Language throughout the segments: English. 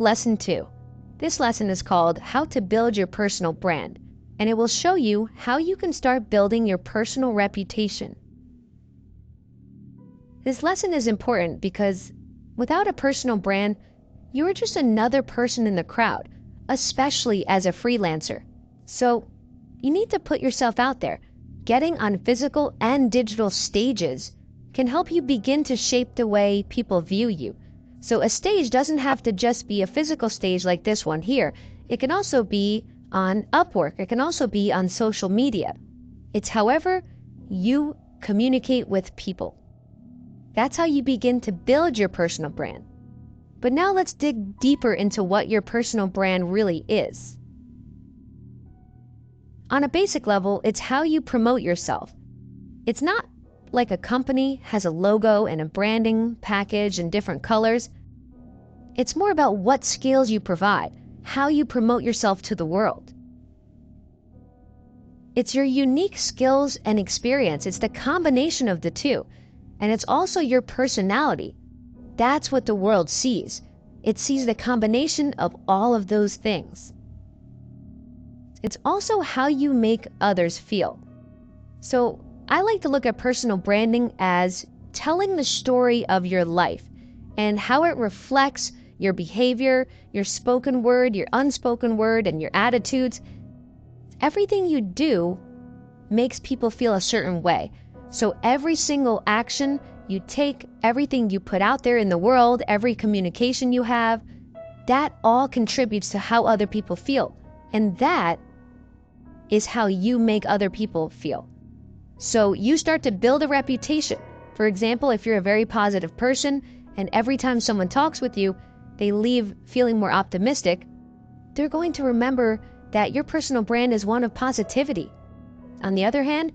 Lesson 2. This lesson is called How to Build Your Personal Brand, and it will show you how you can start building your personal reputation. This lesson is important because without a personal brand, you're just another person in the crowd, especially as a freelancer. So you need to put yourself out there. Getting on physical and digital stages can help you begin to shape the way people view you. So a stage doesn't have to just be a physical stage like this one here. It can also be on Upwork. It can also be on social media. It's however you communicate with people. That's how you begin to build your personal brand. But now let's dig deeper into what your personal brand really is. On a basic level, it's how you promote yourself. It's not like a company has a logo and a branding package and different colors. It's more about what skills you provide, how you promote yourself to the world. It's your unique skills and experience. It's the combination of the two. And it's also your personality. That's what the world sees. It sees the combination of all of those things. It's also how you make others feel. So I like to look at personal branding as telling the story of your life and how it reflects your behavior, your spoken word, your unspoken word, and your attitudes. Everything you do makes people feel a certain way. So every single action you take, everything you put out there in the world, every communication you have, that all contributes to how other people feel. And that is how you make other people feel. So you start to build a reputation. For example, if you're a very positive person and every time someone talks with you, they leave feeling more optimistic, they're going to remember that your personal brand is one of positivity. On the other hand,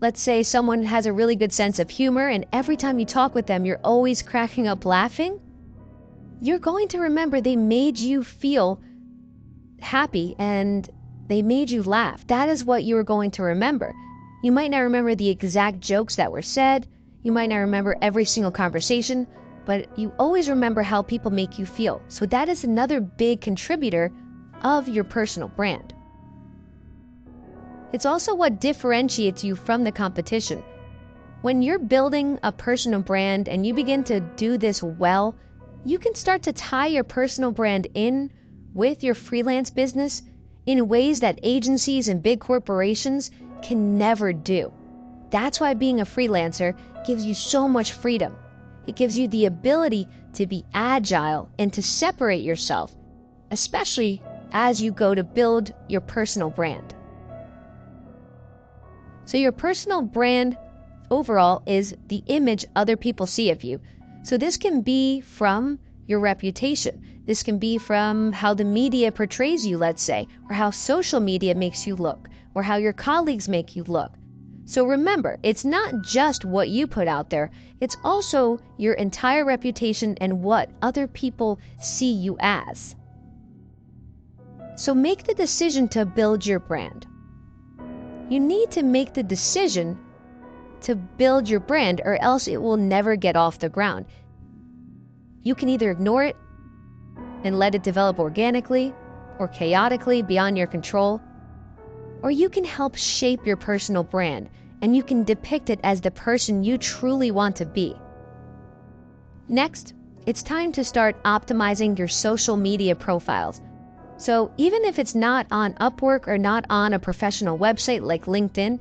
let's say someone has a really good sense of humor and every time you talk with them, you're always cracking up laughing. You're going to remember they made you feel happy and they made you laugh. That is what you're going to remember. You might not remember the exact jokes that were said. You might not remember every single conversation, but you always remember how people make you feel. So that is another big contributor of your personal brand. It's also what differentiates you from the competition. When you're building a personal brand and you begin to do this well, you can start to tie your personal brand in with your freelance business in ways that agencies and big corporations can never do. That's why being a freelancer gives you so much freedom. It gives you the ability to be agile and to separate yourself, especially as you go to build your personal brand. So your personal brand overall is the image other people see of you. So this can be from your reputation. This can be from how the media portrays you, let's say, or how social media makes you look, or how your colleagues make you look. So remember, it's not just what you put out there, it's also your entire reputation and what other people see you as. So make the decision to build your brand. You need to make the decision to build your brand or else it will never get off the ground. You can either ignore it and let it develop organically or chaotically beyond your control, or you can help shape your personal brand and you can depict it as the person you truly want to be. Next, it's time to start optimizing your social media profiles. So even if it's not on Upwork or not on a professional website like LinkedIn,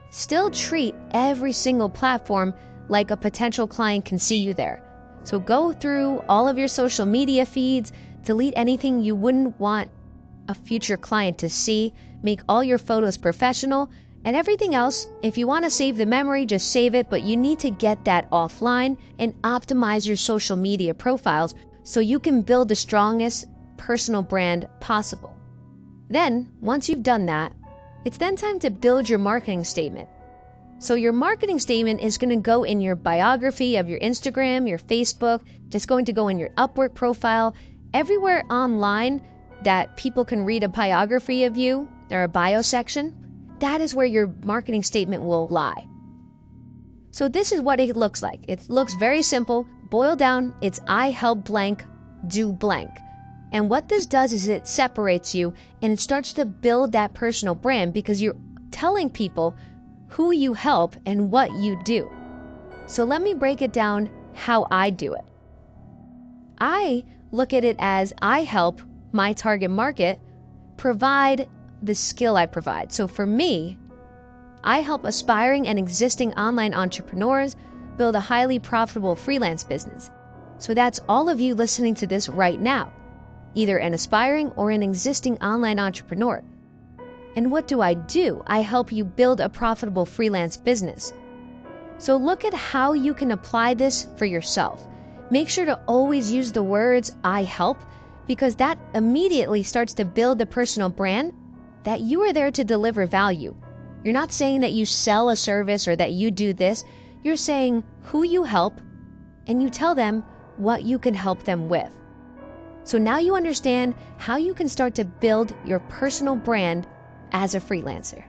still treat every single platform like a potential client can see you there. So go through all of your social media feeds, delete anything you wouldn't want a future client to see, make all your photos professional, and everything else, if you want to save the memory, just save it, but you need to get that offline and optimize your social media profiles so you can build the strongest personal brand possible. Then, once you've done that, it's then time to build your marketing statement. So your marketing statement is going to go in your biography of your Instagram, your Facebook, it's going to go in your Upwork profile, everywhere online that people can read a biography of you, or a bio section. That is where your marketing statement will lie. So this is what it looks like. It looks very simple. Boiled down, it's I help blank do blank. And what this does is it separates you and it starts to build that personal brand because you're telling people who you help and what you do. So let me break it down how I do it. I look at it as I help my target market provide the skill I provide. So for me, I help aspiring and existing online entrepreneurs build a highly profitable freelance business. So that's all of you listening to this right now, either an aspiring or an existing online entrepreneur. And what do? I help you build a profitable freelance business. So look at how you can apply this for yourself. Make sure to always use the words I help, because that immediately starts to build the personal brand that you are there to deliver value. You're not saying that you sell a service or that you do this. You're saying who you help, and you tell them what you can help them with. So now you understand how you can start to build your personal brand as a freelancer.